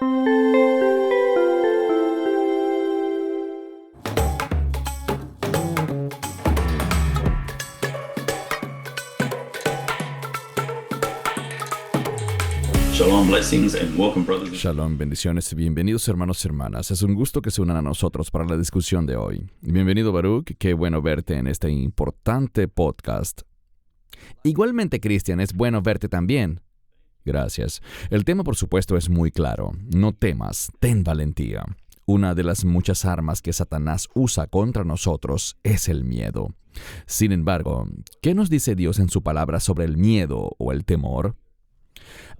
Shalom, blessings, and welcome, brothers. Shalom, bendiciones y bienvenidos hermanos y hermanas. Es un gusto que se unan a nosotros para la discusión de hoy. Bienvenido Baruch, qué bueno verte en este importante podcast. Igualmente, Cristian, es bueno verte también. Gracias. El tema, por supuesto, es muy claro. No temas, ten valentía. Una de las muchas armas que Satanás usa contra nosotros es el miedo. Sin embargo, ¿qué nos dice Dios en su palabra sobre el miedo o el temor?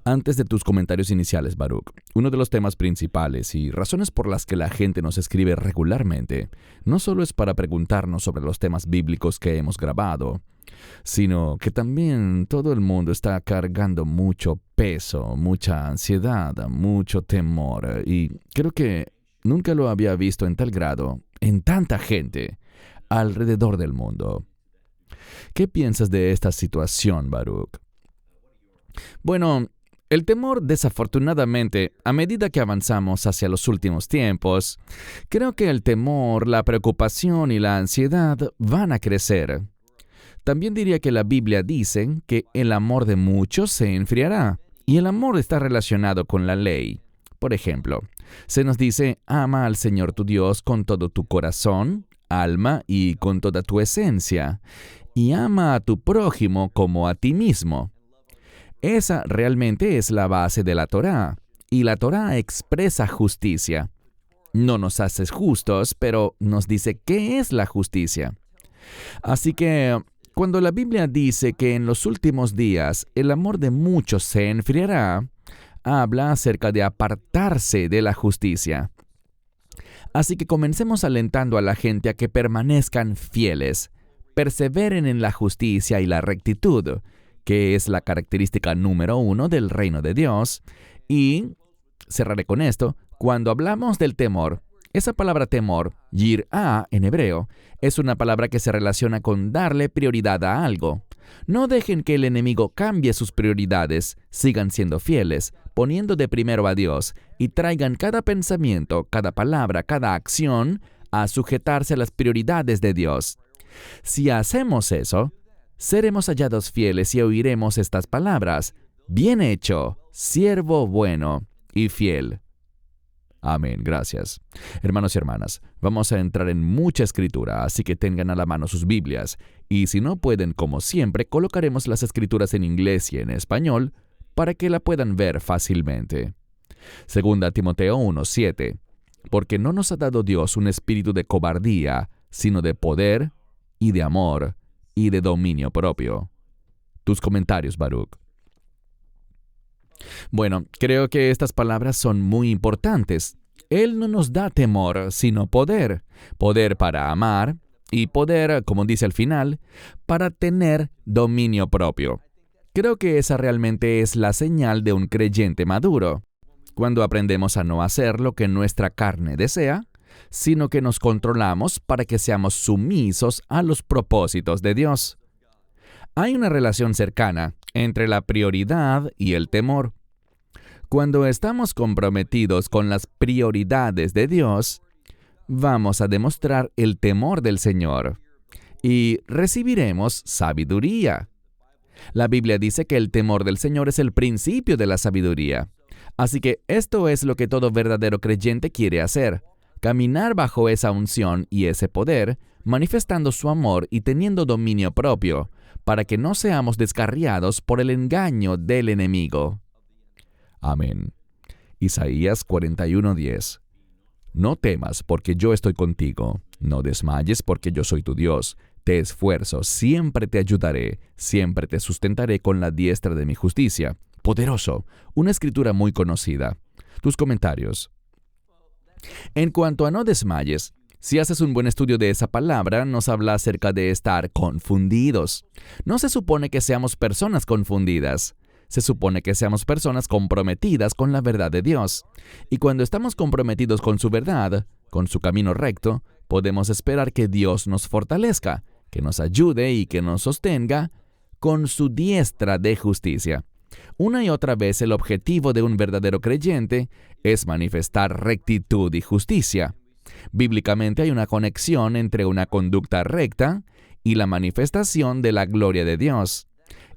Antes de tus comentarios iniciales, Baruch, uno de los temas principales y razones por las que la gente nos escribe regularmente no solo es para preguntarnos sobre los temas bíblicos que hemos grabado, sino que también todo el mundo está cargando mucho peso, mucha ansiedad, mucho temor, y creo que nunca lo había visto en tal grado, en tanta gente, alrededor del mundo. ¿Qué piensas de esta situación, Baruch? Bueno, el temor, desafortunadamente, a medida que avanzamos hacia los últimos tiempos, creo que el temor, la preocupación y la ansiedad van a crecer. También diría que la Biblia dice que el amor de muchos se enfriará, y el amor está relacionado con la ley. Por ejemplo, se nos dice, ama al Señor tu Dios con todo tu corazón, alma y con toda tu esencia, y ama a tu prójimo como a ti mismo. Esa realmente es la base de la Torá, y la Torá expresa justicia. No nos hace justos, pero nos dice qué es la justicia. Así que, cuando la Biblia dice que en los últimos días el amor de muchos se enfriará, habla acerca de apartarse de la justicia. Así que comencemos alentando a la gente a que permanezcan fieles, perseveren en la justicia y la rectitud, que es la característica número 1 del reino de Dios. Y cerraré con esto: cuando hablamos del temor, esa palabra temor, yirá en hebreo, es una palabra que se relaciona con darle prioridad a algo. No dejen que el enemigo cambie sus prioridades, sigan siendo fieles, poniendo de primero a Dios, y traigan cada pensamiento, cada palabra, cada acción a sujetarse a las prioridades de Dios. Si hacemos eso, seremos hallados fieles y oiremos estas palabras: bien hecho, siervo bueno y fiel. Amén, gracias. Hermanos y hermanas, vamos a entrar en mucha escritura, así que tengan a la mano sus Biblias, y si no pueden, como siempre, colocaremos las escrituras en inglés y en español para que la puedan ver fácilmente. Segunda Timoteo 1:7, porque no nos ha dado Dios un espíritu de cobardía, sino de poder y de amor y de dominio propio. Tus comentarios, Baruch. Bueno, creo que estas palabras son muy importantes. Él no nos da temor, sino poder. Poder para amar y poder, como dice al final, para tener dominio propio. Creo que esa realmente es la señal de un creyente maduro. Cuando aprendemos a no hacer lo que nuestra carne desea, sino que nos controlamos para que seamos sumisos a los propósitos de Dios. Hay una relación cercana entre la prioridad y el temor. Cuando estamos comprometidos con las prioridades de Dios, vamos a demostrar el temor del Señor y recibiremos sabiduría. La Biblia dice que el temor del Señor es el principio de la sabiduría. Así que esto es lo que todo verdadero creyente quiere hacer: caminar bajo esa unción y ese poder, manifestando su amor y teniendo dominio propio, para que no seamos descarriados por el engaño del enemigo. Amén. Isaías 41:10. No temas, porque yo estoy contigo. No desmayes, porque yo soy tu Dios. Te esfuerzo, siempre te ayudaré, siempre te sustentaré con la diestra de mi justicia. Poderoso, una escritura muy conocida. Tus comentarios. En cuanto a no desmayes, si haces un buen estudio de esa palabra, nos habla acerca de estar confundidos. No se supone que seamos personas confundidas. Se supone que seamos personas comprometidas con la verdad de Dios. Y cuando estamos comprometidos con su verdad, con su camino recto, podemos esperar que Dios nos fortalezca, que nos ayude y que nos sostenga con su diestra de justicia. Una y otra vez el objetivo de un verdadero creyente es manifestar rectitud y justicia. Bíblicamente hay una conexión entre una conducta recta y la manifestación de la gloria de Dios.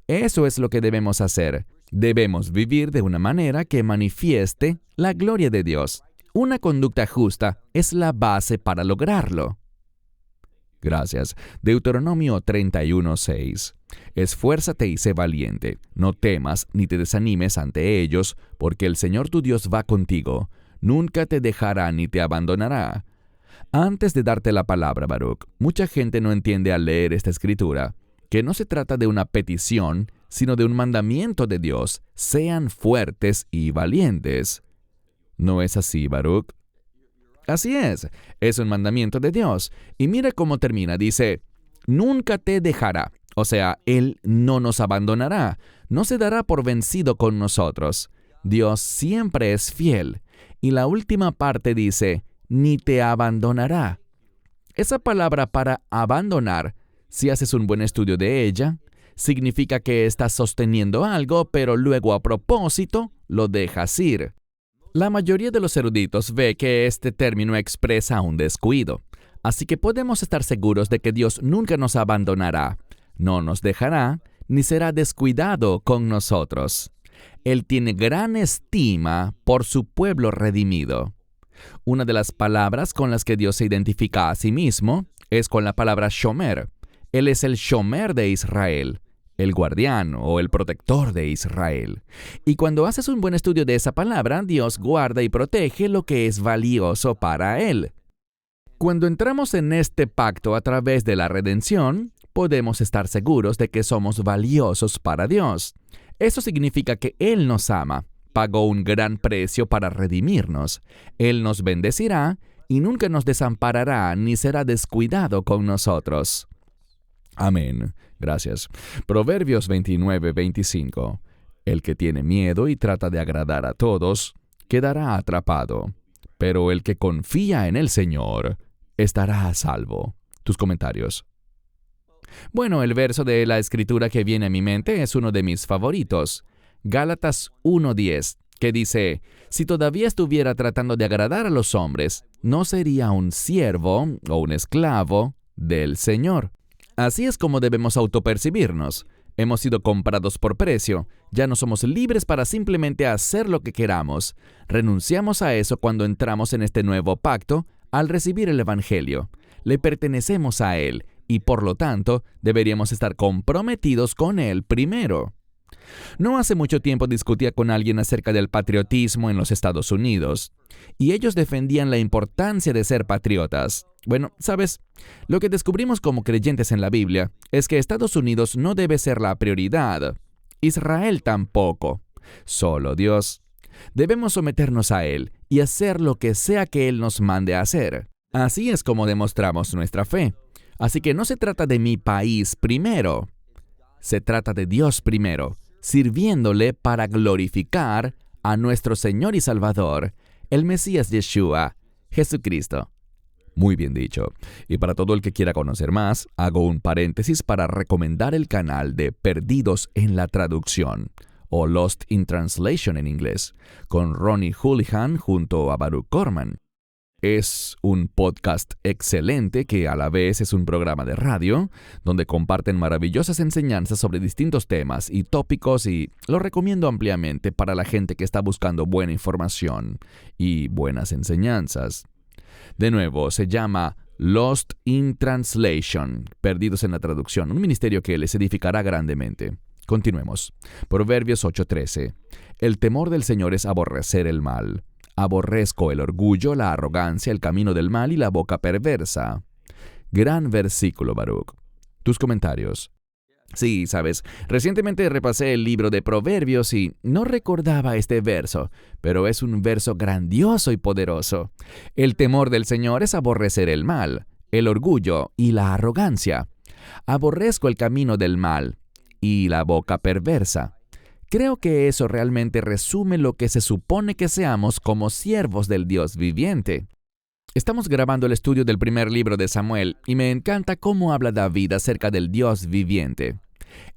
Eso es lo que debemos hacer. Debemos vivir de una manera que manifieste la gloria de Dios. Una conducta justa es la base para lograrlo. Gracias. Deuteronomio 31:6. Esfuérzate y sé valiente. No temas ni te desanimes ante ellos, porque el Señor tu Dios va contigo. Nunca te dejará ni te abandonará. Antes de darte la palabra, Baruch, mucha gente no entiende al leer esta escritura que no se trata de una petición, sino de un mandamiento de Dios. Sean fuertes y valientes. ¿No es así, Baruch? Así es un mandamiento de Dios. Y mira cómo termina, dice, nunca te dejará, o sea, Él no nos abandonará, no se dará por vencido con nosotros. Dios siempre es fiel. Y la última parte dice, ni te abandonará. Esa palabra para abandonar, si haces un buen estudio de ella, significa que estás sosteniendo algo, pero luego a propósito lo dejas ir. La mayoría de los eruditos ve que este término expresa un descuido, así que podemos estar seguros de que Dios nunca nos abandonará, no nos dejará, ni será descuidado con nosotros. Él tiene gran estima por su pueblo redimido. Una de las palabras con las que Dios se identifica a sí mismo es con la palabra shomer. Él es el shomer de Israel, el guardián o el protector de Israel. Y cuando haces un buen estudio de esa palabra, Dios guarda y protege lo que es valioso para Él. Cuando entramos en este pacto a través de la redención, podemos estar seguros de que somos valiosos para Dios. Eso significa que Él nos ama, pagó un gran precio para redimirnos. Él nos bendecirá y nunca nos desamparará ni será descuidado con nosotros. Amén. Gracias. Proverbios 29:25. El que tiene miedo y trata de agradar a todos, quedará atrapado. Pero el que confía en el Señor, estará a salvo. Tus comentarios. Bueno, el verso de la Escritura que viene a mi mente es uno de mis favoritos. Gálatas 1:10, que dice, si todavía estuviera tratando de agradar a los hombres, no sería un siervo o un esclavo del Señor. Así es como debemos autopercibirnos. Hemos sido comprados por precio. Ya no somos libres para simplemente hacer lo que queramos. Renunciamos a eso cuando entramos en este nuevo pacto al recibir el Evangelio. Le pertenecemos a Él y por lo tanto deberíamos estar comprometidos con Él primero. No hace mucho tiempo discutía con alguien acerca del patriotismo en los Estados Unidos, y ellos defendían la importancia de ser patriotas. Bueno, ¿sabes? Lo que descubrimos como creyentes en la Biblia es que Estados Unidos no debe ser la prioridad. Israel tampoco. Solo Dios. Debemos someternos a Él y hacer lo que sea que Él nos mande a hacer. Así es como demostramos nuestra fe. Así que no se trata de mi país primero. Se trata de Dios primero, sirviéndole para glorificar a nuestro Señor y Salvador, el Mesías Yeshua, Jesucristo. Muy bien dicho. Y para todo el que quiera conocer más, hago un paréntesis para recomendar el canal de Perdidos en la Traducción, o Lost in Translation en inglés, con Ronnie Houlihan junto a Baruch Korman. Es un podcast excelente que a la vez es un programa de radio donde comparten maravillosas enseñanzas sobre distintos temas y tópicos y lo recomiendo ampliamente para la gente que está buscando buena información y buenas enseñanzas. De nuevo, se llama Lost in Translation, Perdidos en la Traducción, un ministerio que les edificará grandemente. Continuemos. Proverbios 8:13. El temor del Señor es aborrecer el mal. Aborrezco el orgullo, la arrogancia, el camino del mal y la boca perversa. Gran versículo, Baruch. Tus comentarios. Sí, sabes, recientemente repasé el libro de Proverbios y no recordaba este verso, pero es un verso grandioso y poderoso. El temor del Señor es aborrecer el mal, el orgullo y la arrogancia. Aborrezco el camino del mal y la boca perversa. Creo que eso realmente resume lo que se supone que seamos como siervos del Dios viviente. Estamos grabando el estudio del primer libro de Samuel y me encanta cómo habla David acerca del Dios viviente.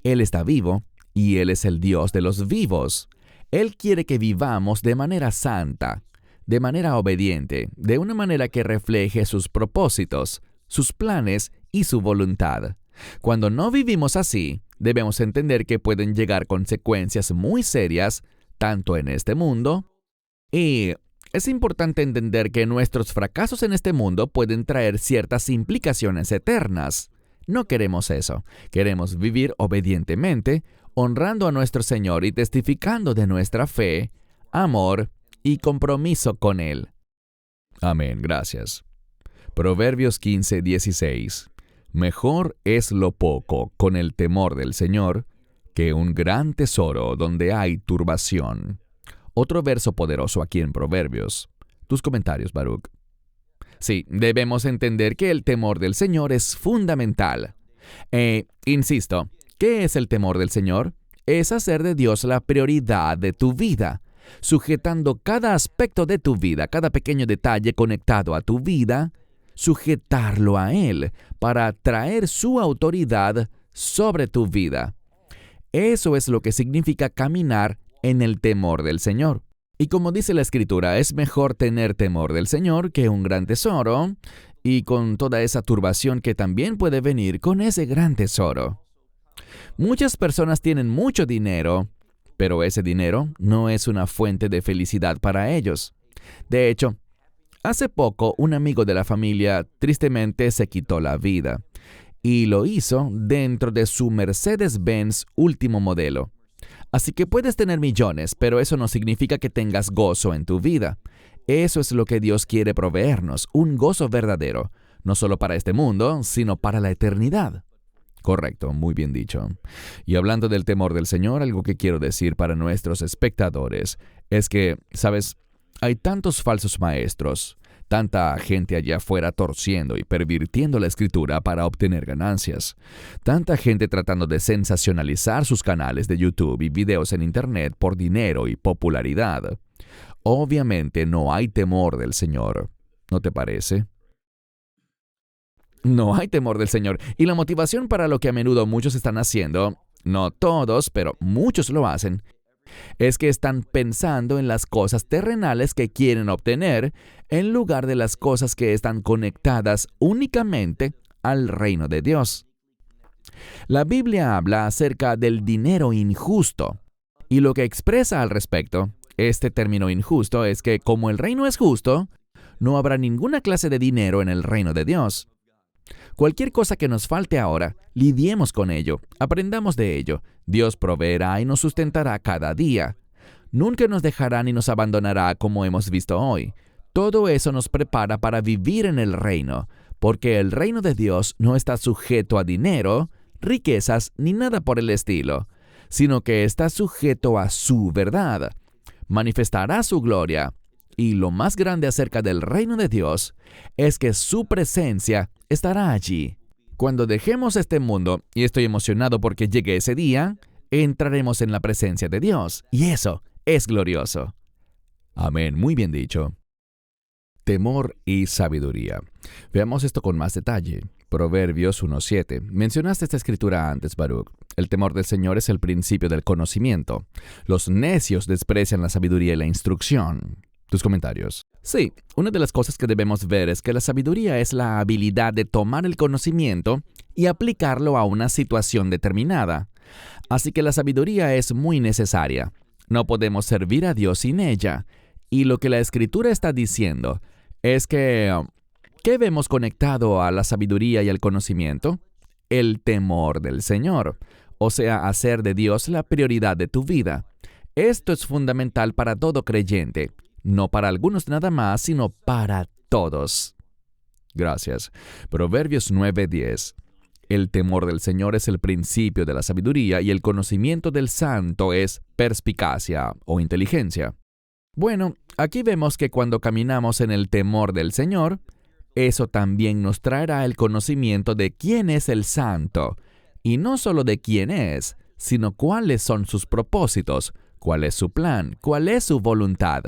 Él está vivo y Él es el Dios de los vivos. Él quiere que vivamos de manera santa, de manera obediente, de una manera que refleje sus propósitos, sus planes y su voluntad. Cuando no vivimos así, debemos entender que pueden llegar consecuencias muy serias, tanto en este mundo, y es importante entender que nuestros fracasos en este mundo pueden traer ciertas implicaciones eternas. No queremos eso. Queremos vivir obedientemente, honrando a nuestro Señor y testificando de nuestra fe, amor y compromiso con Él. Amén, gracias. Proverbios 15:16. Mejor es lo poco con el temor del Señor que un gran tesoro donde hay turbación. Otro verso poderoso aquí en Proverbios. Tus comentarios, Baruch. Sí, debemos entender que el temor del Señor es fundamental. Insisto, ¿qué es el temor del Señor? Es hacer de Dios la prioridad de tu vida, sujetando cada aspecto de tu vida, cada pequeño detalle conectado a tu vida, sujetarlo a Él para traer su autoridad sobre tu vida. Eso es lo que significa caminar en el temor del Señor. Y como dice la Escritura, es mejor tener temor del Señor que un gran tesoro, y con toda esa turbación que también puede venir con ese gran tesoro. Muchas personas tienen mucho dinero, pero ese dinero no es una fuente de felicidad para ellos. De hecho, hace poco un amigo de la familia tristemente se quitó la vida, y lo hizo dentro de su Mercedes-Benz último modelo. Así que puedes tener millones, pero eso no significa que tengas gozo en tu vida. Eso es lo que Dios quiere proveernos, un gozo verdadero, no solo para este mundo, sino para la eternidad. Correcto, muy bien dicho. Y hablando del temor del Señor, algo que quiero decir para nuestros espectadores es que, ¿sabes? Hay tantos falsos maestros, tanta gente allá afuera torciendo y pervirtiendo la Escritura para obtener ganancias. Tanta gente tratando de sensacionalizar sus canales de YouTube y videos en Internet por dinero y popularidad. Obviamente no hay temor del Señor. ¿No te parece? No hay temor del Señor. Y la motivación para lo que a menudo muchos están haciendo, no todos, pero muchos lo hacen, es que están pensando en las cosas terrenales que quieren obtener en lugar de las cosas que están conectadas únicamente al reino de Dios. La Biblia habla acerca del dinero injusto, y lo que expresa al respecto, este término injusto, es que como el reino es justo, no habrá ninguna clase de dinero en el reino de Dios. Cualquier cosa que nos falte ahora, lidiemos con ello, aprendamos de ello. Dios proveerá y nos sustentará cada día. Nunca nos dejará ni nos abandonará como hemos visto hoy. Todo eso nos prepara para vivir en el reino, porque el reino de Dios no está sujeto a dinero, riquezas ni nada por el estilo, sino que está sujeto a su verdad. Manifestará su gloria. Y lo más grande acerca del reino de Dios es que su presencia estará allí. Cuando dejemos este mundo, y estoy emocionado porque llegue ese día, entraremos en la presencia de Dios, y eso es glorioso. Amén, muy bien dicho. Temor y sabiduría. Veamos esto con más detalle. Proverbios 1:7. Mencionaste esta escritura antes, Baruch. El temor del Señor es el principio del conocimiento. Los necios desprecian la sabiduría y la instrucción. Tus comentarios. Sí, una de las cosas que debemos ver es que la sabiduría es la habilidad de tomar el conocimiento y aplicarlo a una situación determinada. Así que la sabiduría es muy necesaria. No podemos servir a Dios sin ella. Y lo que la Escritura está diciendo es que, ¿qué vemos conectado a la sabiduría y al conocimiento? El temor del Señor. O sea, hacer de Dios la prioridad de tu vida. Esto es fundamental para todo creyente. No para algunos nada más, sino para todos. Gracias. Proverbios 9:10. El temor del Señor es el principio de la sabiduría y el conocimiento del santo es perspicacia o inteligencia. Bueno, aquí vemos que cuando caminamos en el temor del Señor, eso también nos traerá el conocimiento de quién es el santo, y no solo de quién es, sino cuáles son sus propósitos, cuál es su plan, cuál es su voluntad.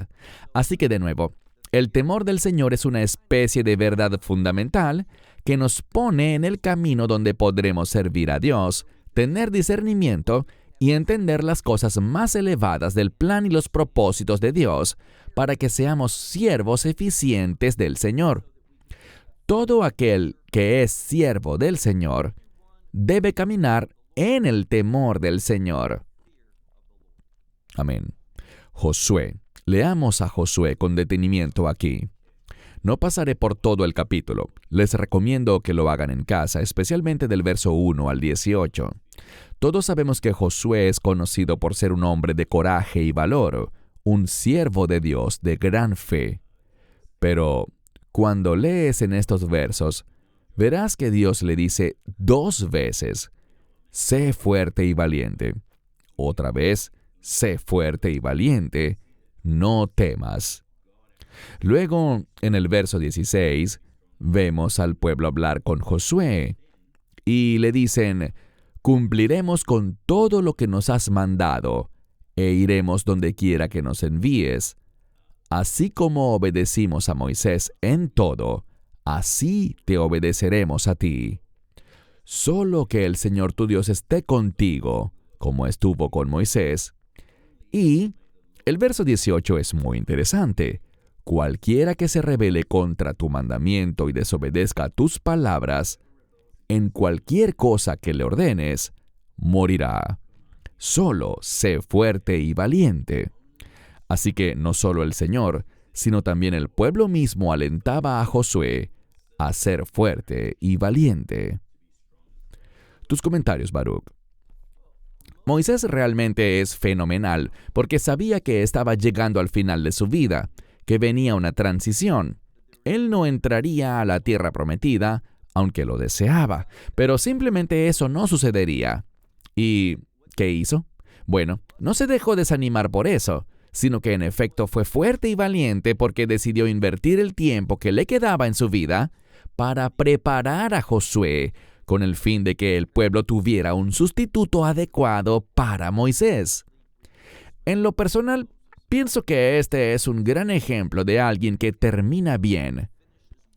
Así que de nuevo, el temor del Señor es una especie de verdad fundamental que nos pone en el camino donde podremos servir a Dios, tener discernimiento y entender las cosas más elevadas del plan y los propósitos de Dios para que seamos siervos eficientes del Señor. Todo aquel que es siervo del Señor debe caminar en el temor del Señor. Amén. Josué. Leamos a Josué con detenimiento aquí. No pasaré por todo el capítulo. Les recomiendo que lo hagan en casa, especialmente del verso 1 al 18. Todos sabemos que Josué es conocido por ser un hombre de coraje y valor, un siervo de Dios de gran fe. Pero cuando lees en estos versos, verás que Dios le dice 2 veces, sé fuerte y valiente. Otra vez, sé fuerte y valiente, no temas. Luego, en el verso 16, vemos al pueblo hablar con Josué y le dicen, cumpliremos con todo lo que nos has mandado e iremos donde quiera que nos envíes. Así como obedecimos a Moisés en todo, así te obedeceremos a ti. Solo que el Señor tu Dios esté contigo, como estuvo con Moisés. Y el verso 18 es muy interesante. Cualquiera que se rebele contra tu mandamiento y desobedezca tus palabras, en cualquier cosa que le ordenes, morirá. Solo sé fuerte y valiente. Así que no solo el Señor, sino también el pueblo mismo alentaba a Josué a ser fuerte y valiente. Tus comentarios, Baruch. Moisés realmente es fenomenal porque sabía que estaba llegando al final de su vida, que venía una transición. Él no entraría a la tierra prometida, aunque lo deseaba, pero simplemente eso no sucedería. ¿Y qué hizo? Bueno, no se dejó desanimar por eso, sino que en efecto fue fuerte y valiente porque decidió invertir el tiempo que le quedaba en su vida para preparar a Josué con el fin de que el pueblo tuviera un sustituto adecuado para Moisés. En lo personal, pienso que este es un gran ejemplo de alguien que termina bien.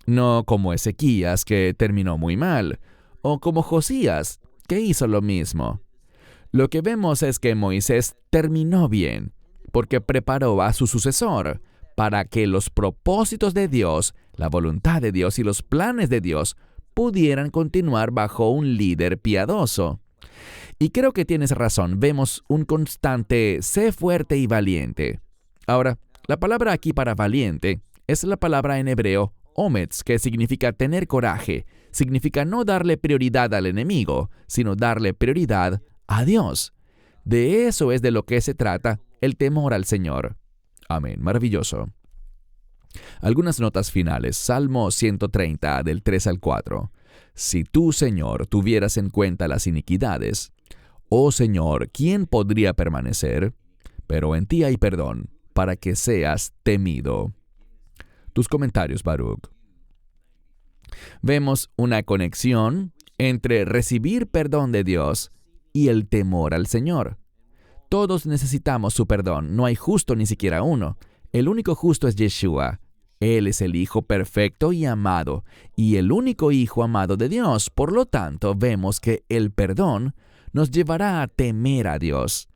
No como Ezequías, que terminó muy mal, o como Josías, que hizo lo mismo. Lo que vemos es que Moisés terminó bien, porque preparó a su sucesor para que los propósitos de Dios, la voluntad de Dios y los planes de Dios pudieran continuar bajo un líder piadoso. Y creo que tienes razón, vemos un constante sé fuerte y valiente. Ahora, la palabra aquí para valiente es la palabra en hebreo ometz, que significa tener coraje. Significa no darle prioridad al enemigo, sino darle prioridad a Dios. De eso es de lo que se trata el temor al Señor. Amén. Maravilloso. Algunas notas finales. Salmo 130, del 3 al 4. Si tú, Señor, tuvieras en cuenta las iniquidades, oh Señor, ¿quién podría permanecer? Pero en ti hay perdón, para que seas temido. Tus comentarios, Baruch. Vemos una conexión entre recibir perdón de Dios y el temor al Señor. Todos necesitamos su perdón, no hay justo ni siquiera uno. El único justo es Yeshua. Él es el Hijo perfecto y amado, y el único Hijo amado de Dios. Por lo tanto, vemos que el perdón nos llevará a temer a Dios.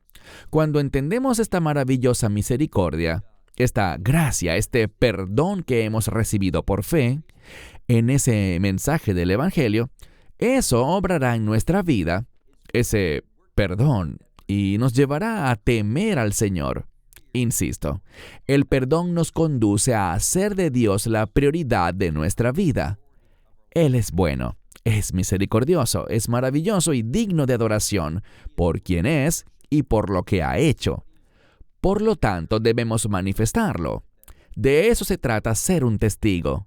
Cuando entendemos esta maravillosa misericordia, esta gracia, este perdón que hemos recibido por fe, en ese mensaje del Evangelio, eso obrará en nuestra vida, ese perdón, y nos llevará a temer al Señor. Insisto, el perdón nos conduce a hacer de Dios la prioridad de nuestra vida. Él es bueno, es misericordioso, es maravilloso y digno de adoración por quien es y por lo que ha hecho. Por lo tanto, debemos manifestarlo. De eso se trata ser un testigo.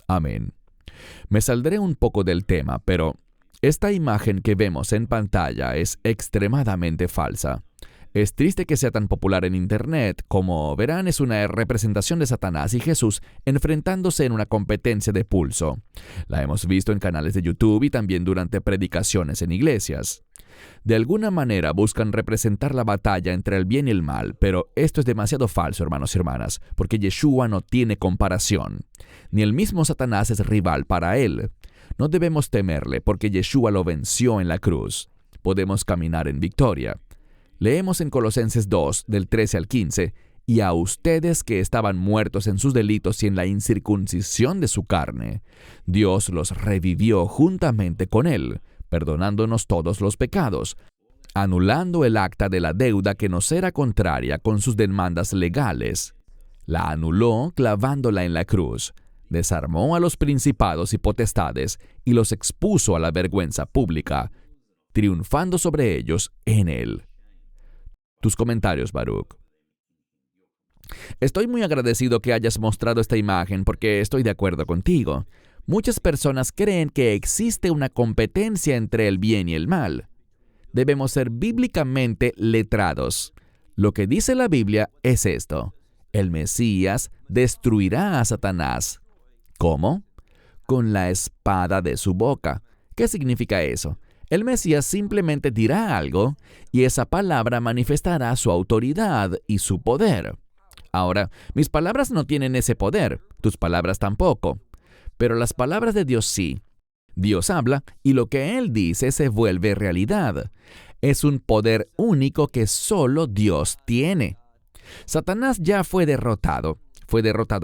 Amén. Me saldré un poco del tema, pero esta imagen que vemos en pantalla es extremadamente falsa. Es triste que sea tan popular en Internet. Como verán, es una representación de Satanás y Jesús enfrentándose en una competencia de pulso. La hemos visto en canales de YouTube y también durante predicaciones en iglesias. De alguna manera buscan representar la batalla entre el bien y el mal, pero esto es demasiado falso, hermanos y hermanas, porque Yeshua no tiene comparación. Ni el mismo Satanás es rival para él. No debemos temerle, porque Yeshua lo venció en la cruz. Podemos caminar en victoria. Leemos en Colosenses 2, del 13 al 15, y a ustedes que estaban muertos en sus delitos y en la incircuncisión de su carne, Dios los revivió juntamente con Él, perdonándonos todos los pecados, anulando el acta de la deuda que nos era contraria con sus demandas legales. La anuló clavándola en la cruz, desarmó a los principados y potestades y los expuso a la vergüenza pública, triunfando sobre ellos en Él. Tus comentarios, Baruch. Estoy muy agradecido que hayas mostrado esta imagen porque estoy de acuerdo contigo. Muchas personas creen que existe una competencia entre el bien y el mal. Debemos ser bíblicamente letrados. Lo que dice la Biblia es esto: el Mesías destruirá a Satanás. ¿Cómo? Con la espada de su boca. ¿Qué significa eso? El Mesías simplemente dirá algo y esa palabra manifestará su autoridad y su poder. Ahora, mis palabras no tienen ese poder, tus palabras tampoco, pero las palabras de Dios sí. Dios habla y lo que Él dice se vuelve realidad. Es un poder único que solo Dios tiene. Satanás ya fue derrotado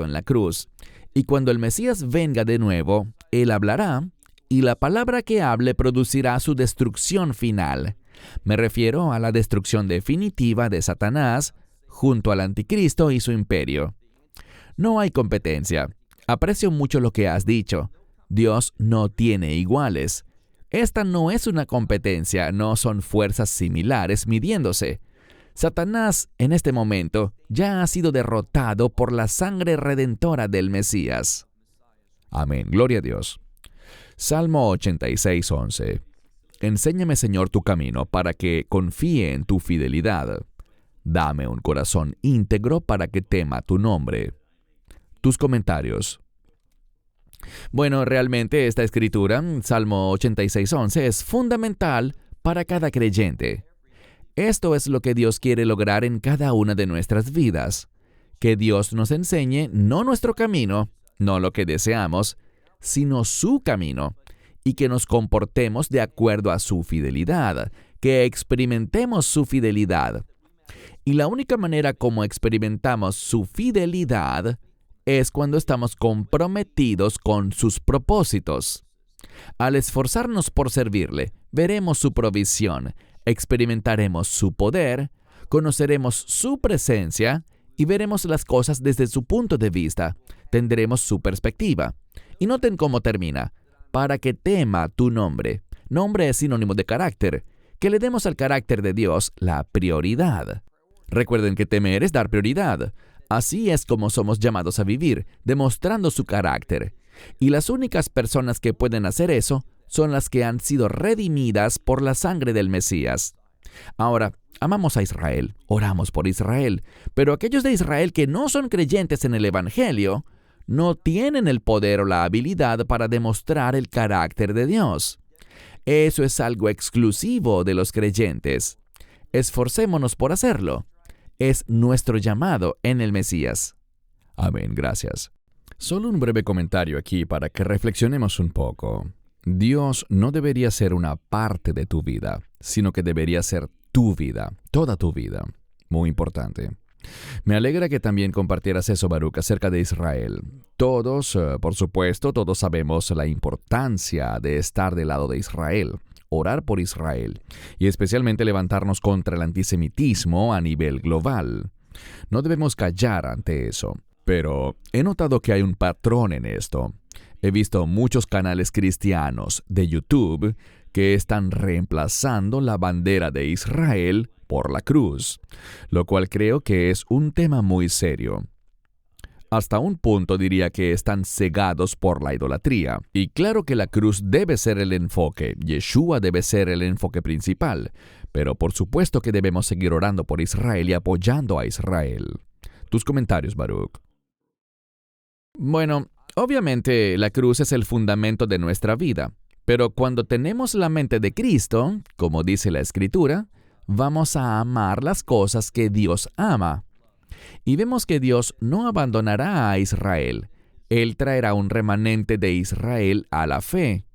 en la cruz, y cuando el Mesías venga de nuevo, Él hablará, y la palabra que hable producirá su destrucción final. Me refiero a la destrucción definitiva de Satanás, junto al anticristo y su imperio. No hay competencia. Aprecio mucho lo que has dicho. Dios no tiene iguales. Esta no es una competencia, no son fuerzas similares midiéndose. Satanás, en este momento, ya ha sido derrotado por la sangre redentora del Mesías. Amén. Gloria a Dios. Salmo 86, 11. Enséñame, Señor, tu camino para que confíe en tu fidelidad. Dame un corazón íntegro para que tema tu nombre. Tus comentarios. Bueno, realmente esta escritura, Salmo 86, 11, es fundamental para cada creyente. Esto es lo que Dios quiere lograr en cada una de nuestras vidas. Que Dios nos enseñe no nuestro camino, no lo que deseamos, sino su camino, y que nos comportemos de acuerdo a su fidelidad, que experimentemos su fidelidad. Y la única manera como experimentamos su fidelidad es cuando estamos comprometidos con sus propósitos. Al esforzarnos por servirle, veremos su provisión, experimentaremos su poder, conoceremos su presencia y veremos las cosas desde su punto de vista. Tendremos su perspectiva. Y noten cómo termina: para que tema tu nombre. Nombre es sinónimo de carácter. Que le demos al carácter de Dios la prioridad. Recuerden que temer es dar prioridad. Así es como somos llamados a vivir, demostrando su carácter. Y las únicas personas que pueden hacer eso son las que han sido redimidas por la sangre del Mesías. Ahora, amamos a Israel, oramos por Israel, pero aquellos de Israel que no son creyentes en el Evangelio no tienen el poder o la habilidad para demostrar el carácter de Dios. Eso es algo exclusivo de los creyentes. Esforcémonos por hacerlo. Es nuestro llamado en el Mesías. Amén, gracias. Solo un breve comentario aquí para que reflexionemos un poco. Dios no debería ser una parte de tu vida, sino que debería ser tu vida, toda tu vida. Muy importante. Me alegra que también compartieras eso, Baruch, acerca de Israel. Todos, por supuesto, todos sabemos la importancia de estar del lado de Israel, orar por Israel, y especialmente levantarnos contra el antisemitismo a nivel global. No debemos callar ante eso, pero he notado que hay un patrón en esto. He visto muchos canales cristianos de YouTube que están reemplazando la bandera de Israel por la cruz, lo cual creo que es un tema muy serio. Hasta un punto diría que están cegados por la idolatría. Y claro que la cruz debe ser el enfoque, Yeshua debe ser el enfoque principal, pero por supuesto que debemos seguir orando por Israel y apoyando a Israel. Tus comentarios, Baruch. Bueno, obviamente la cruz es el fundamento de nuestra vida, pero cuando tenemos la mente de Cristo, como dice la Escritura, vamos a amar las cosas que Dios ama. Y vemos que Dios no abandonará a Israel. Él traerá un remanente de Israel a la fe.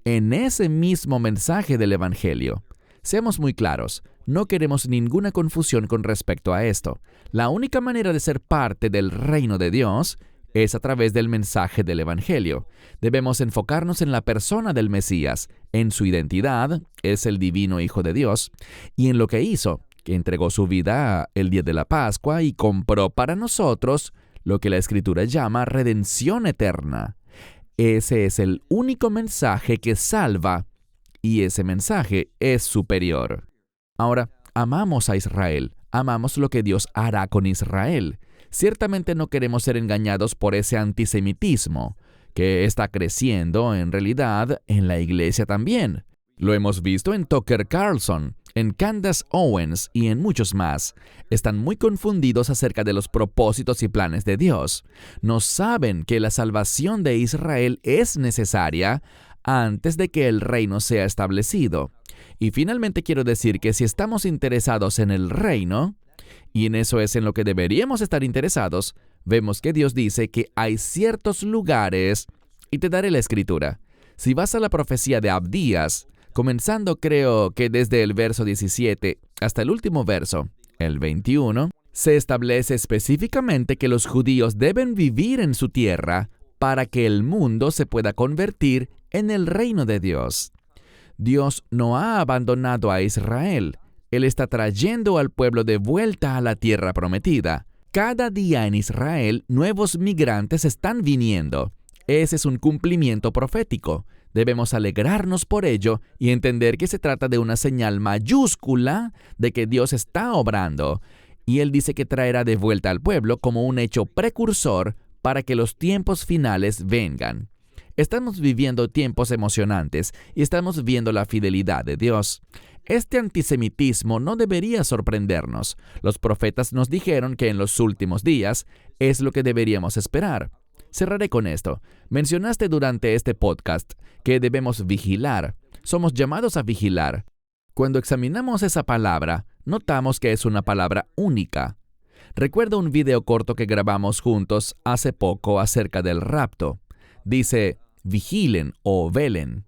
En ese mismo mensaje del Evangelio, Seamos muy claros, no queremos ninguna confusión con respecto a esto. La única manera de ser parte del reino de Dios es a través del mensaje del Evangelio. Debemos enfocarnos en la persona del Mesías, en su identidad, es el divino Hijo de Dios, y en lo que hizo, que entregó su vida el día de la Pascua y compró para nosotros lo que la Escritura llama redención eterna. Ese es el único mensaje que salva, y ese mensaje es superior. Ahora, amamos a Israel, amamos lo que Dios hará con Israel. Ciertamente no queremos ser engañados por ese antisemitismo, que está creciendo en realidad en la iglesia también. Lo hemos visto en Tucker Carlson, en Candace Owens y en muchos más. Están muy confundidos acerca de los propósitos y planes de Dios. No saben que la salvación de Israel es necesaria antes de que el reino sea establecido. Y finalmente quiero decir que si estamos interesados en el reino, y en eso es en lo que deberíamos estar interesados, vemos que Dios dice que hay ciertos lugares, y te daré la escritura. Si vas a la profecía de Abdías, comenzando creo que desde el verso 17 hasta el último verso, el 21, se establece específicamente que los judíos deben vivir en su tierra para que el mundo se pueda convertir en el reino de Dios. Dios no ha abandonado a Israel. Él está trayendo al pueblo de vuelta a la tierra prometida. Cada día en Israel, nuevos migrantes están viniendo. Ese es un cumplimiento profético. Debemos alegrarnos por ello y entender que se trata de una señal mayúscula de que Dios está obrando. Y Él dice que traerá de vuelta al pueblo como un hecho precursor para que los tiempos finales vengan. Estamos viviendo tiempos emocionantes y estamos viendo la fidelidad de Dios. Este antisemitismo no debería sorprendernos. Los profetas nos dijeron que en los últimos días es lo que deberíamos esperar. Cerraré con esto. Mencionaste durante este podcast que debemos vigilar. Somos llamados a vigilar. Cuando examinamos esa palabra, notamos que es una palabra única. Recuerdo un video corto que grabamos juntos hace poco acerca del rapto. Dice, vigilen o velen.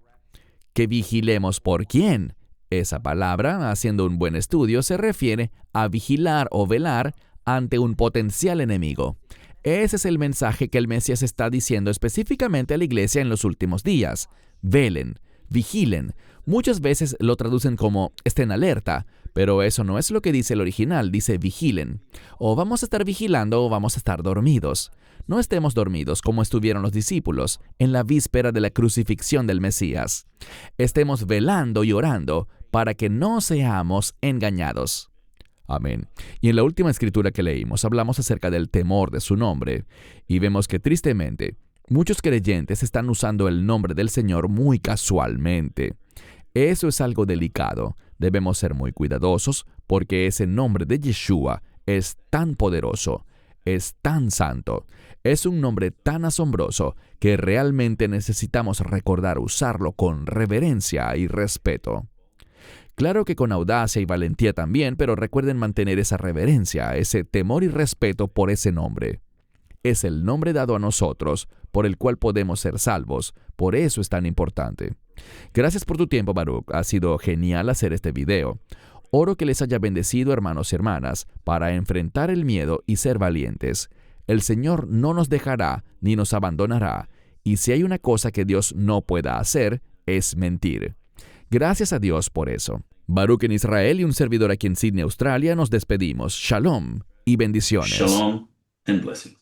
¿Que vigilemos por quién? Esa palabra, haciendo un buen estudio, se refiere a vigilar o velar ante un potencial enemigo. Ese es el mensaje que el Mesías está diciendo específicamente a la iglesia en los últimos días. Velen, vigilen. Muchas veces lo traducen como estén alerta, pero eso no es lo que dice el original, dice vigilen. O vamos a estar vigilando o vamos a estar dormidos. No estemos dormidos como estuvieron los discípulos en la víspera de la crucifixión del Mesías. Estemos velando y orando para que no seamos engañados. Amén. Y en la última escritura que leímos hablamos acerca del temor de su nombre y vemos que tristemente muchos creyentes están usando el nombre del Señor muy casualmente. Eso es algo delicado. Debemos ser muy cuidadosos porque ese nombre de Yeshua es tan poderoso, es tan santo, es un nombre tan asombroso que realmente necesitamos recordar usarlo con reverencia y respeto. Claro que con audacia y valentía también, pero recuerden mantener esa reverencia, ese temor y respeto por ese nombre. Es el nombre dado a nosotros, por el cual podemos ser salvos. Por eso es tan importante. Gracias por tu tiempo, Baruch. Ha sido genial hacer este video. Oro que les haya bendecido, hermanos y hermanas, para enfrentar el miedo y ser valientes. El Señor no nos dejará ni nos abandonará. Y si hay una cosa que Dios no pueda hacer, es mentir. Gracias a Dios por eso. Baruch en Israel y un servidor aquí en Sydney, Australia, nos despedimos. Shalom y bendiciones. Shalom and blessings.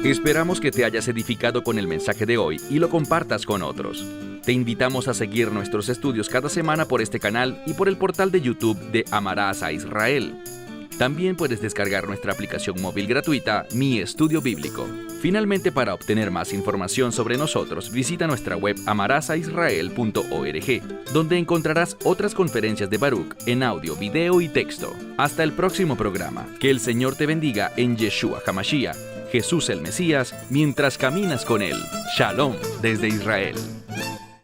Esperamos que te hayas edificado con el mensaje de hoy y lo compartas con otros. Te invitamos a seguir nuestros estudios cada semana por este canal y por el portal de YouTube de Amarás a Israel. También puedes descargar nuestra aplicación móvil gratuita, Mi Estudio Bíblico. Finalmente, para obtener más información sobre nosotros, visita nuestra web amarasaisrael.org, donde encontrarás otras conferencias de Baruch en audio, video y texto. Hasta el próximo programa. Que el Señor te bendiga en Yeshua HaMashiach, Jesús el Mesías, mientras caminas con Él. Shalom desde Israel.